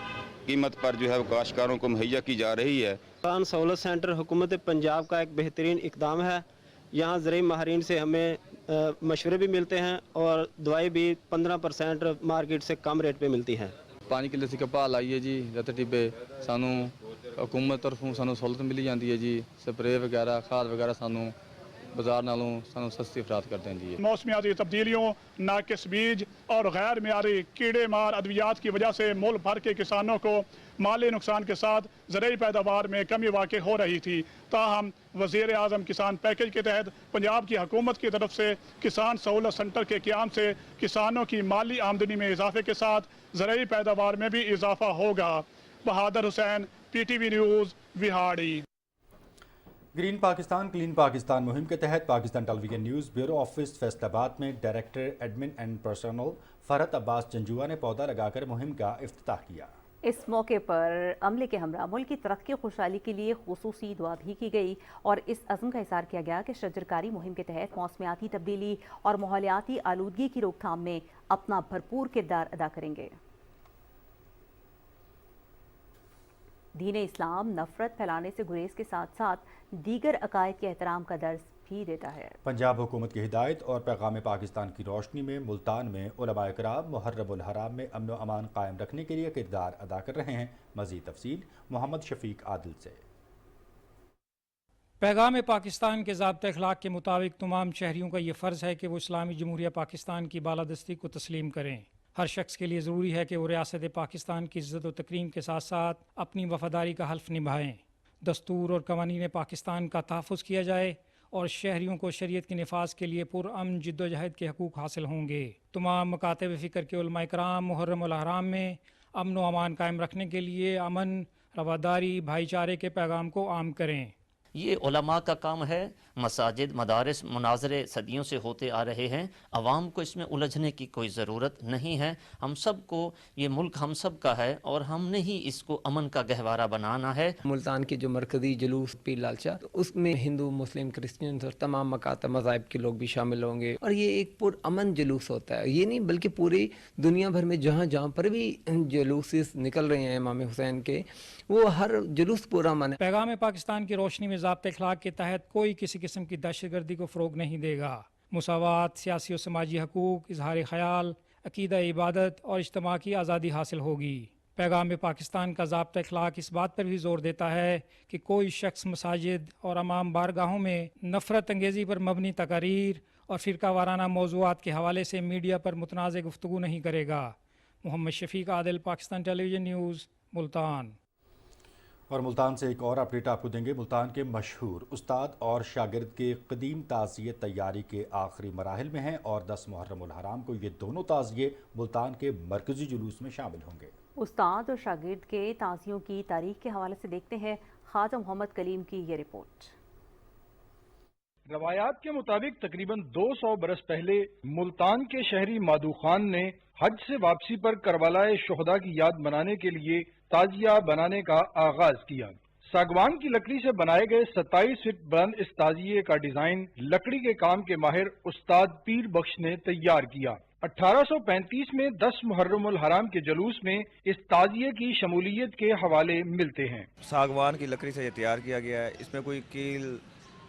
कीमत पर जो है वो काश्तकारों को मुहैया की जा रही है। किसान सहूलत सेंटर हुकूमत पंजाब का एक बेहतरीन इकदाम है। यहाँ ज़रूरी माहिरीन से हमें मशवरे भी मिलते हैं और दवाई भी 15% मार्केट से कम रेट पे मिलती है। पानी किलो से कपा लाइए जी, रत टिब्बे सानू हुकूमत तरफों सानू सहूलत मिली जाती है जी। स्प्रे वगैरह खाद वगैरह सानू बाजार नालों सानू सस्ती फराहम कर देंगी है। मौसमियाती तब्दीलियों, नाकिस बीज और गैर मियारी कीड़े मार अद्वियात की वजह से मुल्क भर के किसानों को माली नुकसान के साथ ज़रूरी पैदावार में कमी वाक़ हो रही थी। ताहम वज़ीर आज़म किसान पैकेज के तहत पंजाब की हुकूमत की तरफ से किसान सहूलत सेंटर के क़याम से किसानों की माली आमदनी में इजाफे के साथ ज़रूरी पैदावार में भी इजाफा होगा। Bahadur Hussain, PTV news, Vehari. Green Pakistan clean Pakistan मुहिम के तहत Pakistan television news bureau office Faisalabad में director admin and personnel Farhat Abbas Janjua ने पौधा लगाकर मुहिम का इफ्तिताह किया। इस मौके पर अमले के हमरा मुल्क की तरक्की खुशहाली के लिए खुसूसी दुआ भी की गई और इस अज़्म का इज़हार किया गया कि शजरकारी मुहिम के तहत मौसमियाती तब्दीली और माहौलियाती आलूदगी की रोकथाम में अपना भरपूर किरदार अदा करेंगे। दीन इस्लाम नफरत फैलाने से गुरेज के साथ साथ दीगर अकायद के एहतराम का दर्स भी देता है। पंजाब हुकूमत की हिदायत और पैगाम पाकिस्तान की रोशनी में मुल्तान में उलमाए किराम मुहर्रमुल हराम में अमन व अमान कायम रखने के लिए किरदार अदा कर रहे हैं। मज़ीद तफसील मोहम्मद शफीक आदिल से। पैगाम पाकिस्तान के ज़ाब्ते अखलाक के मुताबिक तमाम शहरियों का ये फ़र्ज़ है कि वो इस्लामी जमहूरिया पाकिस्तान की बालादस्ती को तस्लीम करें। हर शख्स के लिए ज़रूरी है कि वो रियासत पाकिस्तान की इज़्ज़त व तकरीम के साथ साथ अपनी वफ़ादारी का हल्फ निभाएं। दस्तूर और कवानीन पाकिस्तान का तहफ़्फ़ुज़ किया जाए और शहरियों को शरीयत के नफाज के लिए पुरअमन जिद्दोजहद के हकूक़ हासिल होंगे। तमाम मकातब फ़िक्र के उलमाए किराम मुहर्रमुल हराम में अमन व अमान कायम रखने के लिए अमन, रवादारी, भाईचारे के पैगाम को आम करें। ये उलमा का काम है। मसाजिद, मदारिस, मुनाजरे सदियों से होते आ रहे हैं। अवाम को इसमें उलझने की कोई ज़रूरत नहीं है। हम सब को, ये मुल्क हम सब का है और हमने ही इसको अमन का गहवारा बनाना है। मुल्तान की जो मरकज़ी जुलूस पीर लाल शाह, तो उसमें हिंदू, मुस्लिम, क्रिश्चियन और तमाम मकातब मज़ाहिब के लोग भी शामिल होंगे और ये एक पुरअमन जुलूस होता है। ये नहीं बल्कि पूरी दुनिया भर में जहाँ जहाँ पर भी जुलूस निकल रहे हैं इमाम हुसैन के, वो हर जुलूस पुरअमन है। पैगाम पाकिस्तान की रोशनी में ज़ाब्ते अखलाक के तहत कोई किसी किस्म की दहशतगर्दी को फ़रोग़ नहीं देगा। मुसावात, सियासी और समाजी हकूक़, इजहार ख़याल, अक़ीदा, इबादत और इज्तिमा की आज़ादी हासिल होगी। पैगाम पाकिस्तान का ज़ाब्ता अखलाक इस बात पर भी जोर देता है कि कोई शख्स मसाजिद और अमाम बारगाहों में नफ़रत अंगेज़ी पर मबनी तकारीर और फ़िरका वाराना मौज़ूआत के हवाले से मीडिया पर मुतनाज़ गुफ्तगू नहीं करेगा। Mohammad Shafiq Adil, Pakistan television news, Multan. और मुल्तान से एक और अपडेट आपको देंगे। मुल्तान के मशहूर उस्ताद और शागिर्द के कदीम ताज़िये तैयारी के आखिरी मराहिल में हैं और 10 मुहर्रम उल हराम को ये दोनों ताज़िये मुल्तान के मरकज़ी जुलूस में शामिल होंगे। उस्ताद और शागिर्द के ताज़ियों की तारीख के हवाले से देखते हैं ख्वाजा मोहम्मद कलीम की ये रिपोर्ट। रवायात के मुताबिक तकरीबन 200 बरस पहले मुल्तान के शहरी मादू खान ने हज से वापसी पर करबलाए शुहदा की याद मनाने के लिए ताजिया बनाने का आगाज किया। सागवान की लकड़ी से बनाए गए 27 फीट बुलंद इस ताजिए का डिजाइन लकड़ी के काम के माहिर उस्ताद पीर बख्श ने तैयार किया। 1835 में 10 मुहर्रम उल हराम के जुलूस में इस ताजिए की शमूलियत के हवाले मिलते हैं। सागवान की लकड़ी से ये तैयार किया गया है। इसमें कोई कील,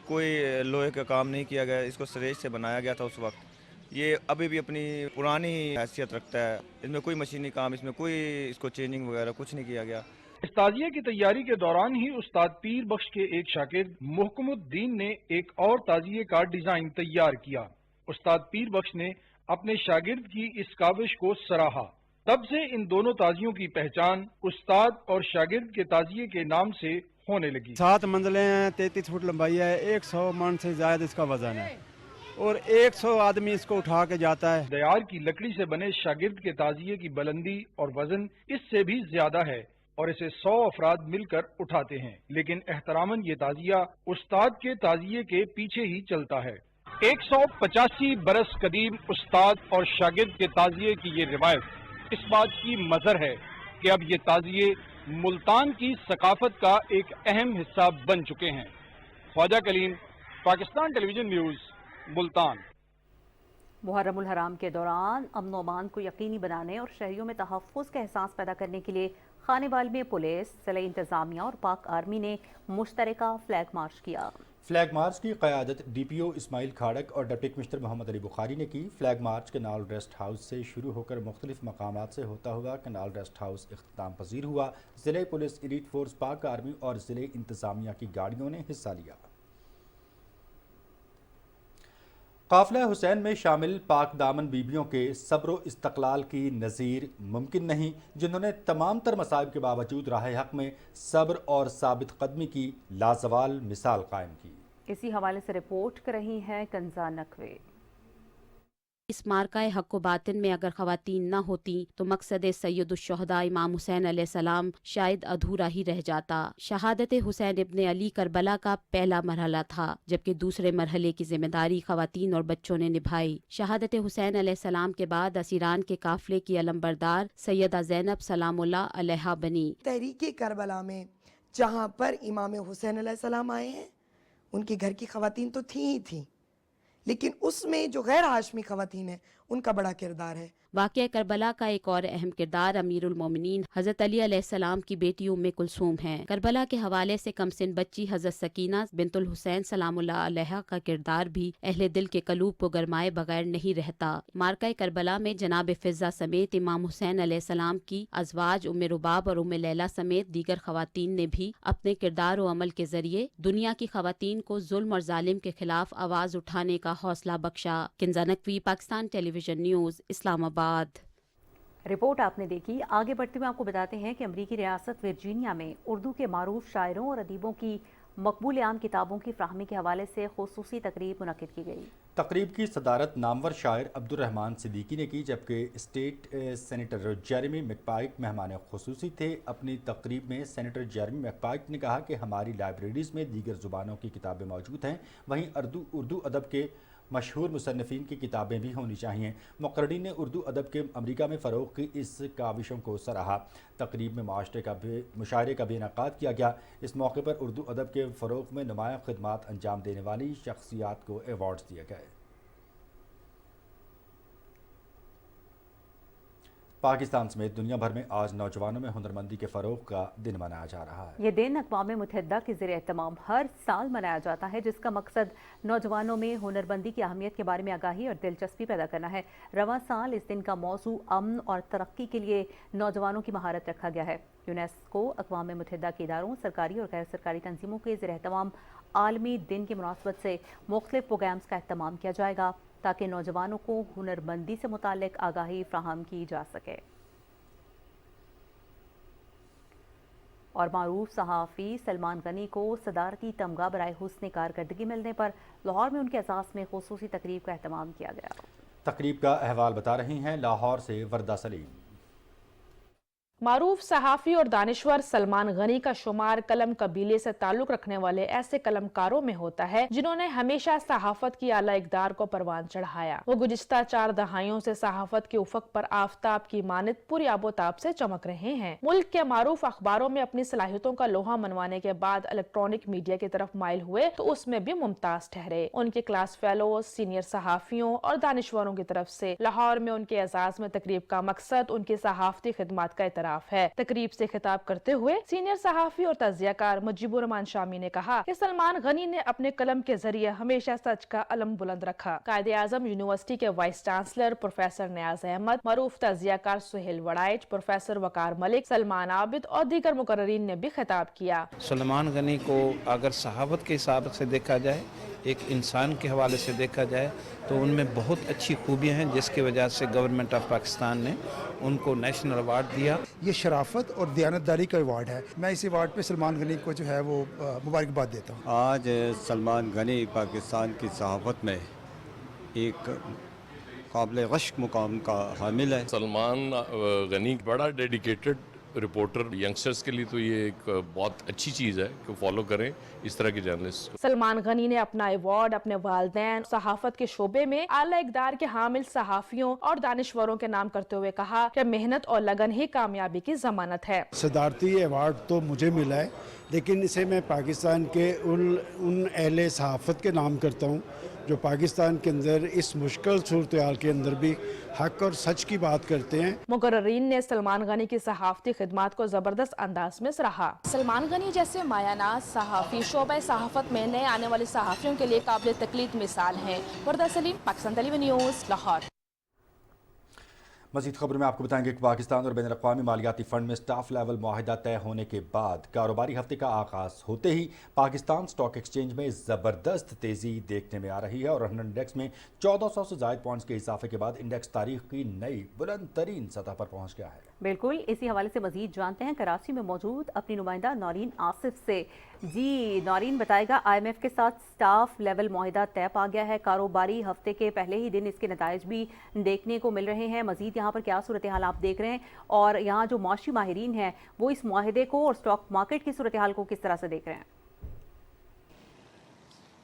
कोई लोहे का काम नहीं किया गया। इसको सरेज से बनाया गया था उस वक्त। ये अभी भी अपनी पुरानी हैसियत रखता है। इसमें कोई मशीनी काम, इसमें कोई इसको चेंजिंग वगैरह कुछ नहीं किया गया। इस ताजिए की तैयारी के दौरान ही उस्ताद पीर बख्श के एक शागिर्द मुहकमुद्दीन ने एक और ताजिए का डिजाइन तैयार किया। उस्ताद पीर बख्श ने अपने शागिर्द की इस काविश को सराहा। तब से इन दोनों ताजियों की पहचान उस्ताद और शागिर्द के ताजिए के नाम से होने लगी। 7 मंजिलें हैं, 33 फुट लंबाई है, 100 मन से ज्यादा इसका वजन है और 100 आदमी इसको उठा के जाता है। दयार की लकड़ी से बने शागिर्द के ताजिए की बुलंदी और वजन इससे भी ज्यादा है और इसे 100 अफराद मिलकर उठाते हैं। लेकिन एहतरामन ये ताजिया उस्ताद के ताजिए के पीछे ही चलता है। 185 बरस कदीम उस्ताद और शागिर्द के ताजिए की ये रिवायत इस बात की मजहर है कि अब ये ताजिए मुल्तान की सकाफत का एक अहम हिस्सा बन चुके हैं। Khawaja Kaleem, Pakistan television news, Multan. मुहर्रम उल हराम के दौरान अमन व अमान को यकीनी बनाने और शहरियों में तहफ़्फ़ुज़ का एहसास पैदा करने के लिए खानेवाल में पुलिस, ज़िले इंतज़ामिया और पाक आर्मी ने मुश्तरका फ्लैग मार्च किया। फ्लैग मार्च की क़यादत DPO इस्माइल खाड़क और डिप्टी कमिश्नर मोहम्मद अली बुखारी ने की। फ्लैग मार्च कनाल रेस्ट हाउस से शुरू होकर मुख्तलिफ मकामात से होता हुआ कनाल रेस्ट हाउस इख्तिताम पजीर हुआ। ज़िले पुलिस, एलीट फोर्स, पाक आर्मी और ज़िले इंतज़ामिया की गाड़ियों ने हिस्सा लिया। काफ़िला हुसैन में शामिल पाक दामन बीबियों के सब्र व इस्तक़लाल की नज़ीर मुमकिन नहीं, जिन्होंने तमाम तर मसाइब के बावजूद राह हक़ में सब्र और साबित कदमी की लाजवाल मिसाल कायम की। इसी हवाले से रिपोर्ट कर रही हैं कंजा नकवी। इस मार्का हक़ व बातिन में अगर ख़वातीन न होती तो मकसद सैयदुश्शुहदा इमाम हुसैन अलैहिस्सलाम शायद अधूरा ही रह जाता। शहादत हुसैन इब्ने अली करबला का पहला मरहला था, जबकि दूसरे मरहले की जिम्मेदारी ख़वातीन और बच्चों ने निभाई। शहादत हुसैन अलैहिस्सलाम के बाद असीरान के काफ़िले की अलमबरदार सैयदा ज़ैनब सलामुल्लाह अलैहा बनी। तहरीक करबला में जहाँ पर इमाम हुसैन अलैहिस्सलाम आए हैं, उनके घर की ख़वातीन तो थी ही थी, लेकिन उसमें जो गैर हाशमी ख़वातीन हैं उनका बड़ा किरदार है। वाक़या करबला का एक और अहम किरदार अमीरुल मोमिनीन हज़रत अली अलैहिस्सलाम की बेटी उम्मे कुलसूम है। करबला के हवाले से कमसिन बच्ची हज़रत सकीना बिंतुल हुसैन सलामुल्लाह अलैहा का किरदार भी अहले दिल के कलूब को गरमाए बगैर नहीं रहता। मार्का करबला में जनाब फिज़ा समेत इमाम हुसैन अलैहिस्सलाम की अज़वाज उम्मे रुबाब और उम्मे लैला समेत दीगर ख़वातीन ने भी अपने किरदार और अमल के जरिए दुनिया की ख़वातीन को जुल्म और जालिम के खिलाफ आवाज़ उठाने का हौसला बख्शा। Kinza Naqvi, Pakistan television news, Islamabad. Report आपने देखी। आगे बढ़ते हुए आपको बताते हैं कि अमरीकी रियासत वर्जीनिया में उर्दू के मारूफ शायरों और अदीबों की मकबूल आम किताबों की फ्राहमी के हवाले से खुसूसी तकरीब मुनक्किद की गई। तकरीब की सदारत नामवर शायर अब्दुर्रहमान सिद्दीकी ने की, जबकि स्टेट सेनेटर जेरेमी मैकपाइक मेहमान खुसूसी थे। अपनी तकरीब में सेनेटर जेरेमी मैकपाइक ने कहा कि हमारी लाइब्रेरीज़ में दीगर ज़ुबानों की किताबें मौजूद हैं, वहीं उर्दू अदब के मशहूर मुसन्निफ़ीन की किताबें भी होनी चाहिए। मुक़र्रीन ने उर्दू अदब के अमरीका में फ़रोग़ की इस काविशों को सराहा। तकरीब में मुशायरे का भी इनेकाद किया गया। इस मौके पर उर्दू अदब के फ़रोग़ में नुमायाँ ख़िदमात अंजाम देने वाली शख्सियात को एवार्ड्स दिए गए। पाकिस्तान समेत दुनिया भर में आज नौजवानों में हुनरमंदी के फ़रोग़ का दिन मनाया जा रहा है। ये दिन अक़वाम मुत्तहिदा के ज़रिए एहतमाम हर साल मनाया जाता है, जिसका मकसद नौजवानों में हुनरमंदी की अहमियत के बारे में आगाही और दिलचस्पी पैदा करना है। रवां साल इस दिन का मौजू अमन और तरक्की के लिए नौजवानों की महारत रखा गया है। यूनेस्को, अक़वाम मुत्तहिदा के इदारों, सरकारी और गैर सरकारी तंजीमों के ज़रिए एहतमाम आलमी दिन की मुनासबत से मुख्तलिफ प्रोग्राम्स का एहतमाम किया जाएगा ताकि नौजवानों को हुनरमंदी से मुताल्लिक आगाही फ्राहम की जा सके। और मारूफ सहाफ़ी सलमान गनी को सदारती तमगा बराए हुस्न कारकर्दगी मिलने पर लाहौर में उनके एजाज़ में खुसूसी तकरीब का एहतमाम किया गया। तकरीब का अहवाल बता रही हैं लाहौर से वर्दा सलीम। मारूफ सहाफ़ी और दानिश्वर सलमान गनी का शुमार कलम कबीले से ताल्लुक रखने वाले ऐसे कलमकारों में होता है जिन्होंने हमेशा सहाफत की आला इक़दार को परवान चढ़ाया। वो गुज़िश्ता 4 दहाइयों से सहाफत के उफ़क़ पर आफताब की मानद पूरी आबोताब से चमक रहे हैं। मुल्क के मारूफ अखबारों में अपनी सलाहियतों का लोहा मनवाने के बाद इलेक्ट्रॉनिक मीडिया की तरफ माइल हुए तो उसमें भी मुमताज ठहरे। उनके क्लास फेलोज, सीनियर सहाफ़ियों और दानिश्वरों की तरफ से लाहौर में उनके एजाज़ में तकरीब का मकसद उनकी सहाफ़ती खिदमत का इतराफ़ है। तकरीब से खिताब करते हुए सीनियर सहाफ़ी और तज़ियाकार मुजीबुर रहमान शामी ने कहा कि सलमान गनी ने अपने कलम के जरिए हमेशा सच का अलम बुलंद रखा। कायदे-आज़म यूनिवर्सिटी के वाइस चांसलर प्रोफेसर नियाज अहमद, मारूफ तज़ियाकार सुहेल वड़ाइच, प्रोफेसर वकार मलिक, सलमान आबिद और दीगर मुकर्ररीन ने भी खिताब किया। सलमान गनी को अगर सहावत के हिसाब से देखा जाए, एक इंसान के हवाले से देखा जाए तो उनमें बहुत अच्छी खूबियाँ हैं, जिसकी वजह से गवर्नमेंट ऑफ पाकिस्तान ने उनको नेशनल अवार्ड दिया। ये शराफत और दयानतदारी का अवार्ड है। मैं इस अवार्ड पे सलमान गनी को जो है वो मुबारकबाद देता हूँ। आज सलमान गनी पाकिस्तान की सहाफत में एक काबिल गश्क मुकाम का हामिल है। सलमान गनी बड़ा डेडिकेटेड रिपोर्टर, यंगस्टर्स के लिए तो ये एक बहुत अच्छी चीज़ है कि फॉलो करें इस तरह के जर्नलिस्ट। सलमान गनी ने अपना अवार्ड अपने वालिदैन सहाफत के शोबे में आला इक़दार के हामिल सहाफ़ियों और दानिश्वरों के नाम करते हुए कहा कि मेहनत और लगन ही कामयाबी की जमानत है। सदारती अवार्ड तो मुझे मिला है, लेकिन इसे मैं पाकिस्तान के उन अहले सहाफत के नाम करता हूँ जो पाकिस्तान के अंदर इस मुश्किल सूरत-ए-हाल के अंदर भी हक और सच की बात करते हैं। मुकर्ररीन ने सलमान गनी की सहाफती खिदमत को जबरदस्त अंदाज में सराहा। सलमान गनी जैसे मायानाज सहाफ़ी शोबे सहाफत में नए आने वाले सहाफ़ियों के लिए काबिल तकलीद मिसाल हैं। वर्दा सलीम, पाकिस्तान टेलीविजन न्यूज़, लाहौर। मज़ीद खबर में आपको बताएंगे कि पाकिस्तान और बैनुल-अक़वामी मालियाती फ़ंड में स्टाफ लेवल मुआहिदा तय होने के बाद कारोबारी हफ्ते का आगाज़ होते ही पाकिस्तान स्टॉक एक्सचेंज में ज़बरदस्त तेज़ी देखने में आ रही है और इंडेक्स में 1400 से ज़ायद पॉइंट्स के इजाफे के बाद इंडेक्स तारीख की नई बुलंद तरीन सतह पर पहुँच गया है। बिल्कुल, इसी हवाले से मज़ीद जानते हैं कराची में मौजूद अपनी नुमाइंदा नौरीन आसिफ से। जी नौरीन, बताएगा IMF के साथ स्टाफ लेवल मुआहिदा तय पा गया है, कारोबारी हफ्ते के पहले ही दिन इसके नताइज भी देखने को मिल रहे हैं। मज़ीद यहाँ पर क्या सूरत हाल आप देख रहे हैं और यहाँ जो मौशी माहिरीन हैं वो इस मुआहिदे को और स्टॉक मार्केट की सूरत हाल को किस तरह से देख रहे हैं?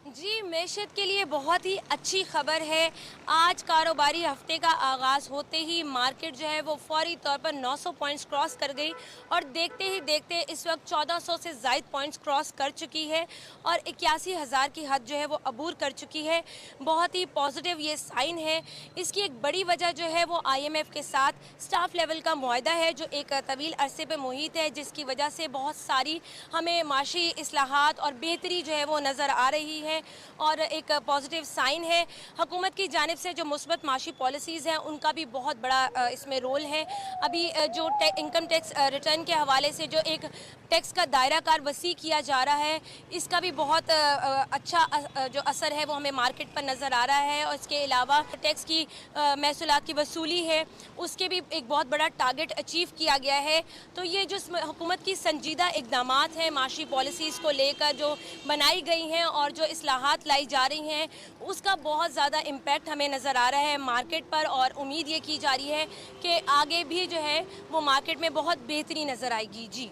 जी, मेशत के लिए बहुत ही अच्छी खबर है। आज कारोबारी हफ्ते का आगाज़ होते ही मार्केट जो है वो फौरी तौर पर 900 पॉइंट्स क्रॉस कर गई और देखते ही देखते इस वक्त 1400 से ज़ायद पॉइंट्स क्रॉस कर चुकी है और 81,000 की हद जो है वो अबूर कर चुकी है। बहुत ही पॉजिटिव ये साइन है। इसकी एक बड़ी वजह जो है वो IMF के साथ स्टाफ लेवल का मुआहिदा है जो एक तवील अरसे पे मुहित है, जिसकी वजह से बहुत सारी हमें माशी इस्लाहात और बेहतरी जो है वो नज़र आ रही है और एक पॉजिटिव साइन है। हुकूमत की जानिब से जो मुस्बत माशी पॉलिसीज़ हैं उनका भी बहुत बड़ा इसमें रोल है। अभी जो इनकम टैक्स रिटर्न के हवाले से जो एक टैक्स का दायरा कार वसी किया जा रहा है, इसका भी बहुत अच्छा जो असर है वो हमें मार्केट पर नज़र आ रहा है। और इसके अलावा टैक्स की महसूलात की वसूली है, उसके भी एक बहुत बड़ा टारगेट अचीव किया गया है। तो ये जो हुकूमत की संजीदा इक़दामात हैं माशी पॉलिसीज़ को लेकर जो बनाई गई हैं और जो इस्लाहात लाई जा रही हैं, उसका बहुत ज़्यादा इम्पैक्ट हमें नज़र आ रहा है मार्केट पर और उम्मीद ये की जा रही है कि आगे भी जो है वो मार्केट में बहुत बेहतरी नज़र आएगी। जी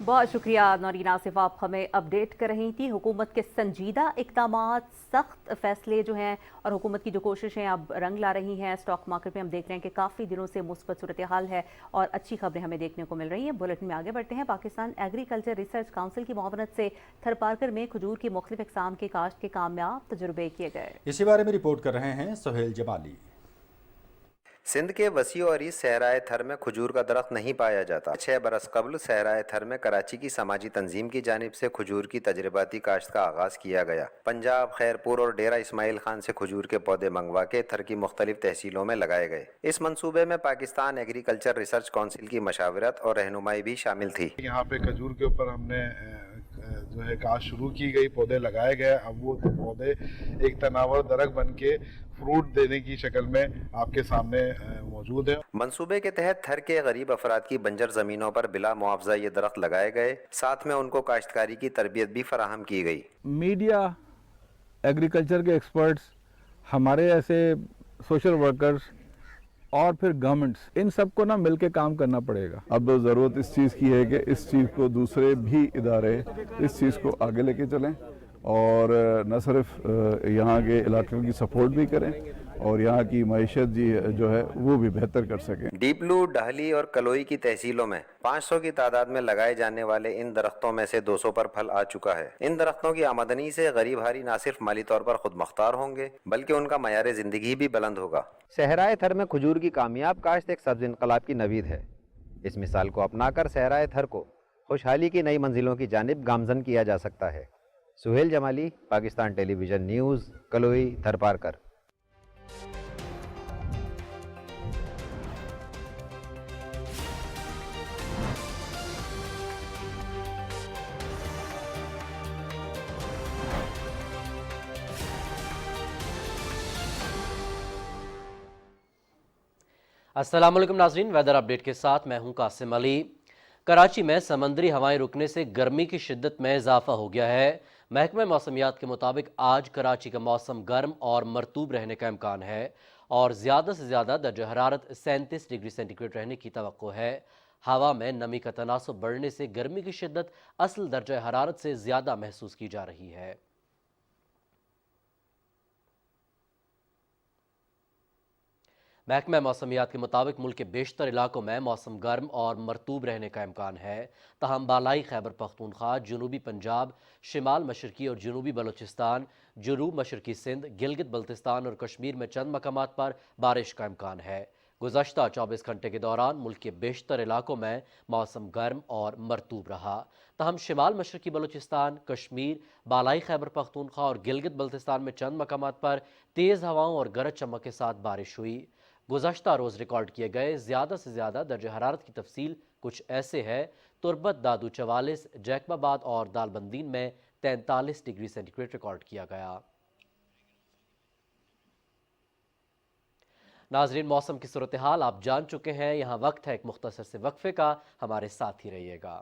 बहुत शुक्रिया नौरीन आसिफ, आप हमें अपडेट कर रही थी। हुकूमत के संजीदा इक़दामात, सख्त फैसले जो हैं और हुकूमत की जो कोशिशें अब रंग ला रही हैं स्टॉक मार्केट में, हम देख रहे हैं कि काफ़ी दिनों से मुस्बत सूरत हाल है और अच्छी खबरें हमें देखने को मिल रही हैं। बुलेटिन में आगे बढ़ते हैं। पाकिस्तान एग्रीकल्चर रिसर्च काउंसिल की मुआवनत से थरपारकर में खजूर की मुख्तलिफ इक़साम के काश्त के कामयाब तजुर्बे किए गए। इसी बारे में रिपोर्ट कर रहे हैं सुहेल जमाली। सिंध के वसी और इस सहराए थर में खजूर का दरख्त नहीं पाया जाता। 6 बरस कबल सहराए थर में कराची की समाजी तंजीम की जानिब से खजूर की तजर्बाती काश्त का आगाज किया गया। पंजाब, खैरपुर और डेरा इस्माइल खान से खजूर के पौधे मंगवा के थर की मुख्तलिफ तहसीलों में लगाए गए। इस मंसूबे में पाकिस्तान एग्रीकल्चर रिसर्च काउंसिल की मशावरत और रहनुमाई भी शामिल थी। यहाँ पे खजूर के ऊपर हमने जो है काश्त शुरू की गई, पौधे लगाए गए। अब वो पौधे एक तनावर दरख्त बन के फ्रूट देने की शक्ल में आपके सामने मौजूद है। मंसूबे के तहत थर के गरीब अफराद की बंजर जमीनों पर बिला मुआवजा ये दरख्त लगाए गए, साथ में उनको काश्तकारी की तरबियत भी फराहम की गई। मीडिया, एग्रीकल्चर के एक्सपर्ट्स, हमारे ऐसे सोशल वर्कर्स और फिर गवर्नमेंट्स, इन सबको ना मिलके काम करना पड़ेगा। अब तो ज़रूरत इस चीज़ की है कि इस चीज़ को दूसरे भी इदारे इस चीज़ को आगे लेके चलें और न सिर्फ यहाँ के इलाके की सपोर्ट भी करें और यहाँ की मईशत जो है वो भी बेहतर कर सकें। डीपलू, डहली और कलोई की तहसीलों में 500 की तादाद में लगाए जाने वाले इन दरख्तों में से 200 पर फल आ चुका है। इन दरख्तों की आमदनी से गरीब हारी न सिर्फ माली तौर पर खुद मुख्तार होंगे बल्कि उनका मयार जिंदगी भी बुलंद होगा। सहराए थर में खजूर की कामयाब काश्त एक सब्ज इनकलाब की नवीद है। इस मिसाल को अपनाकर सहराए थर को खुशहाली की नई मंजिलों की जानिब गामजन किया जा सकता है। Suhail Jamali, Pakistan television news, कलोई, Tharparkar. अस्सलाम वालेकुम नाज़रीन, वेदर अपडेट के साथ मैं हूं कासिम अली। कराची में समंदरी हवाएं रुकने से गर्मी की शिद्दत में इजाफा हो गया है। महकमा मौसमियात के मुताबिक आज कराची का मौसम गर्म और मरतूब रहने का इम्कान है और ज़्यादा से ज़्यादा दर्जा हरारत 37 डिग्री सेंटीग्रेड रहने की तवक्को है। हवा में नमी का तनासुब बढ़ने से गर्मी की शिद्दत असल दर्जा हरारत से ज़्यादा महसूस की जा रही है। महकमा मौसमियात के मुताबिक मुल्क के बेशतर इलाकों में मौसम गर्म और मरतूब रहने का इम्कान है। तहम बालाई खैबर पख्तूनख्वा, जनूबी पंजाब, शिमाल मशरकी और जनूबी बलोचिस्तान, जनूब मशरकी सिंध, गिलगित बल्तिस्तान और कश्मीर में चंद मकामात पर बारिश का इम्कान है। गुज़श्ता 24 घंटे के दौरान मुल्क के बेशतर इलाकों में मौसम गर्म और मरतूब रहा। तहम शिमाल मशरकी बलोचिस्तान, कश्मीर, बालाई खैबर पख्तूनख्वा और गिलगित बल्तिस्तान में चंद मकामात पर तेज़ हवाओं और गरज चमक के साथ बारिश हुई। गुज़श्ता रोज़ रिकॉर्ड किए गए ज़्यादा से ज़्यादा दर्जा हरारत की तफसील कुछ ऐसे है। तुरबत, दादू 44, जैकबाबाद और दालबंदीन में 43 डिग्री सेंटीग्रेड रिकॉर्ड किया गया। नाज़रीन, मौसम की सूरत हाल आप जान चुके हैं। यहाँ वक्त है एक मुख्तसर से वक्फे का, हमारे साथ ही रहिएगा।